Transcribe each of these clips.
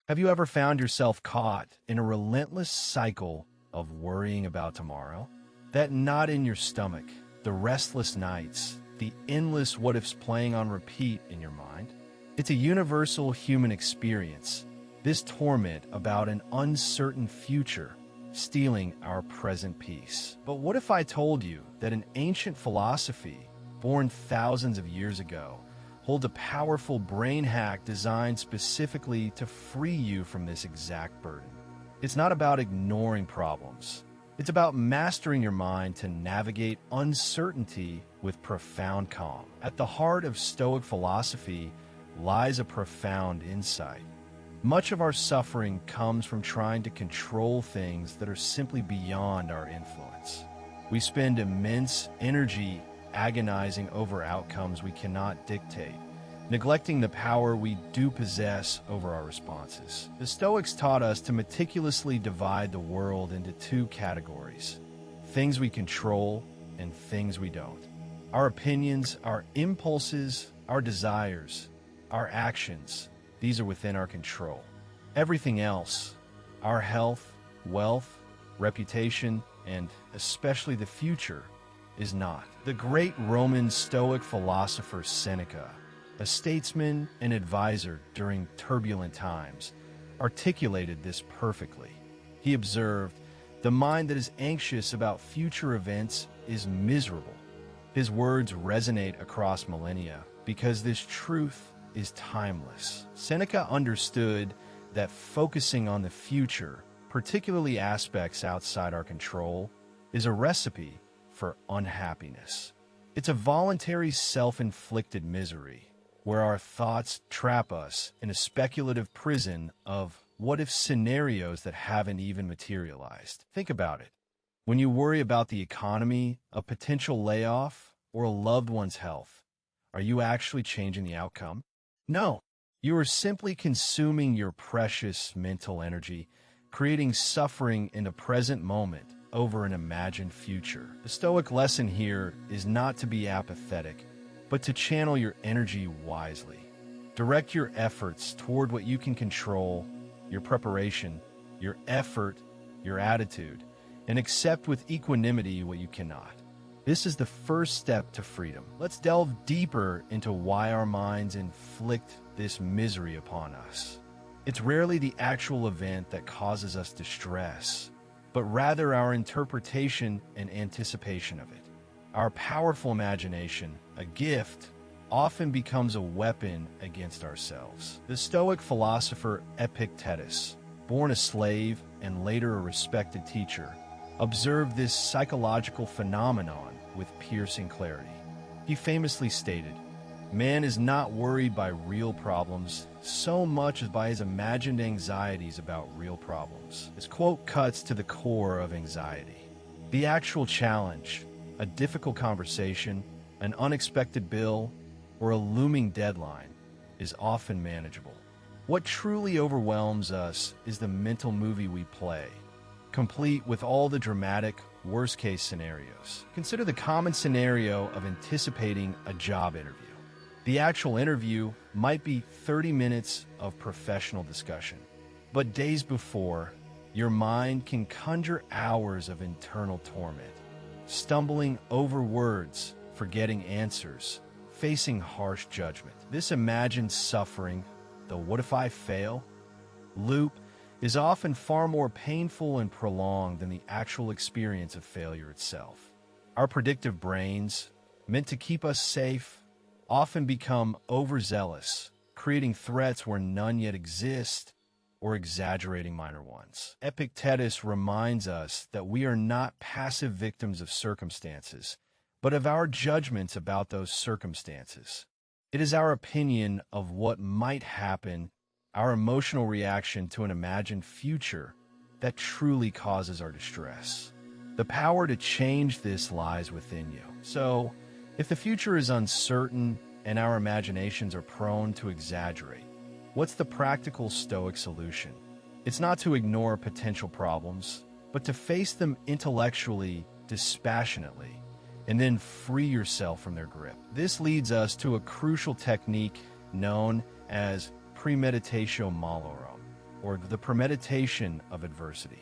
Have you ever found yourself caught in a relentless cycle of worrying about tomorrow? That knot in your stomach, the restless nights, the endless what-ifs playing on repeat in your mind? It's a universal human experience, this torment about an uncertain future stealing our present peace. But what if I told you that an ancient philosophy, born thousands of years ago, holds a powerful brain hack designed specifically to free you from this exact burden? It's not about ignoring problems. It's about mastering your mind to navigate uncertainty with profound calm. At the heart of Stoic philosophy lies a profound insight. Much of our suffering comes from trying to control things that are simply beyond our influence. We spend immense energy agonizing over outcomes we cannot dictate, neglecting the power we do possess over our responses. The Stoics taught us to meticulously divide the world into two categories: things we control and things we don't. Our opinions, our impulses, our desires, our actions, these are within our control. Everything else, our health, wealth, reputation, and especially the future, is not. The great Roman Stoic philosopher Seneca, a statesman and advisor during turbulent times, articulated this perfectly. He observed, "The mind that is anxious about future events is miserable." His words resonate across millennia because this truth is timeless. Seneca understood that focusing on the future, particularly aspects outside our control, is a recipe for unhappiness. It's a voluntary self-inflicted misery where our thoughts trap us in a speculative prison of what-if scenarios that haven't even materialized. Think about it. When you worry about the economy, a potential layoff, or a loved one's health, are you actually changing the outcome? No. You are simply consuming your precious mental energy, creating suffering in the present moment over an imagined future. The Stoic lesson here is not to be apathetic, but to channel your energy wisely. Direct your efforts toward what you can control, your preparation, your effort, your attitude, and accept with equanimity what you cannot. This is the first step to freedom. Let's delve deeper into why our minds inflict this misery upon us. It's rarely the actual event that causes us distress, but rather our interpretation and anticipation of it. Our powerful imagination, a gift, often becomes a weapon against ourselves. The Stoic philosopher Epictetus, born a slave and later a respected teacher, observed this psychological phenomenon with piercing clarity. He famously stated, "Man is not worried by real problems so much as by his imagined anxieties about real problems." This quote cuts to the core of anxiety. The actual challenge, a difficult conversation, an unexpected bill, or a looming deadline, is often manageable. What truly overwhelms us is the mental movie we play, complete with all the dramatic, worst-case scenarios. Consider the common scenario of anticipating a job interview. The actual interview might be 30 minutes of professional discussion, but days before, your mind can conjure hours of internal torment, stumbling over words, forgetting answers, facing harsh judgment. This imagined suffering, the "what if I fail" loop, is often far more painful and prolonged than the actual experience of failure itself. Our predictive brains, meant to keep us safe, often become overzealous, creating threats where none yet exist or exaggerating minor ones. Epictetus reminds us that we are not passive victims of circumstances, but of our judgments about those circumstances. It is our opinion of what might happen, our emotional reaction to an imagined future, that truly causes our distress. The power to change this lies within you. So, if the future is uncertain and our imaginations are prone to exaggerate, what's the practical Stoic solution? It's not to ignore potential problems, but to face them intellectually, dispassionately, and then free yourself from their grip. This leads us to a crucial technique known as premeditation malorum, or the premeditation of adversity.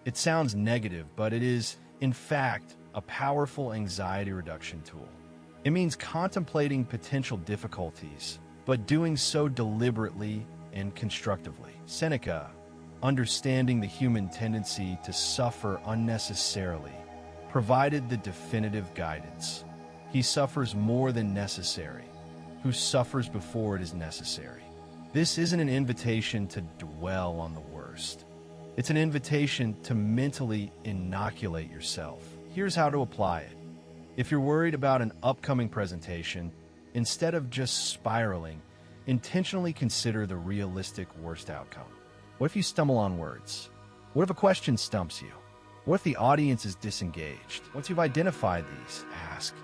It sounds negative, but it is, in fact, a powerful anxiety reduction tool. It means contemplating potential difficulties, but doing so deliberately and constructively. Seneca, understanding the human tendency to suffer unnecessarily, provided the definitive guidance. He suffers more than necessary, who suffers before it is necessary. This isn't an invitation to dwell on the worst. It's an invitation to mentally inoculate yourself. Here's how to apply it. If you're worried about an upcoming presentation, instead of just spiraling, intentionally consider the realistic worst outcome. What if you stumble on words? What if a question stumps you? What if the audience is disengaged? Once you've identified these, ask,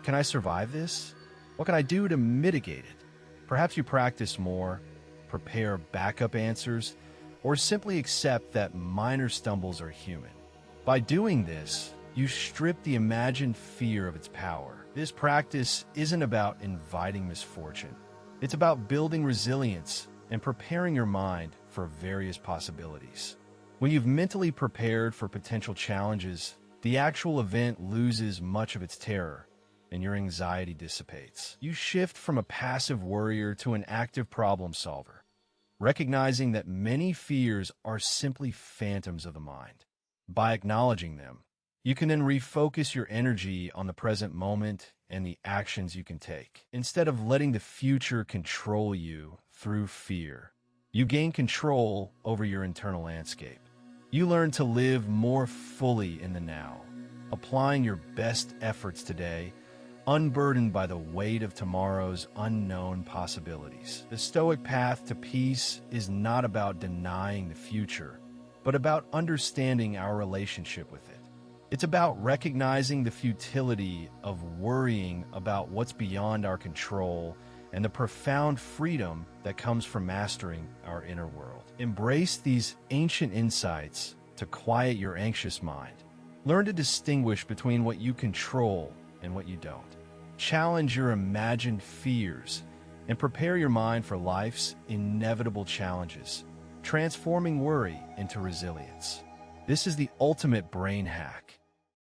can I survive this? What can I do to mitigate it? Perhaps you practice more, prepare backup answers, or simply accept that minor stumbles are human. By doing this, you strip the imagined fear of its power. This practice isn't about inviting misfortune. It's about building resilience and preparing your mind for various possibilities. When you've mentally prepared for potential challenges, the actual event loses much of its terror, and your anxiety dissipates. You shift from a passive worrier to an active problem solver, recognizing that many fears are simply phantoms of the mind. By acknowledging them, you can then refocus your energy on the present moment and the actions you can take. Instead of letting the future control you through fear, you gain control over your internal landscape. You learn to live more fully in the now, applying your best efforts today, unburdened by the weight of tomorrow's unknown possibilities. The Stoic path to peace is not about denying the future, but about understanding our relationship with it. It's about recognizing the futility of worrying about what's beyond our control and the profound freedom that comes from mastering our inner world. Embrace these ancient insights to quiet your anxious mind. Learn to distinguish between what you control and what you don't. Challenge your imagined fears and prepare your mind for life's inevitable challenges, transforming worry into resilience. This is the ultimate brain hack,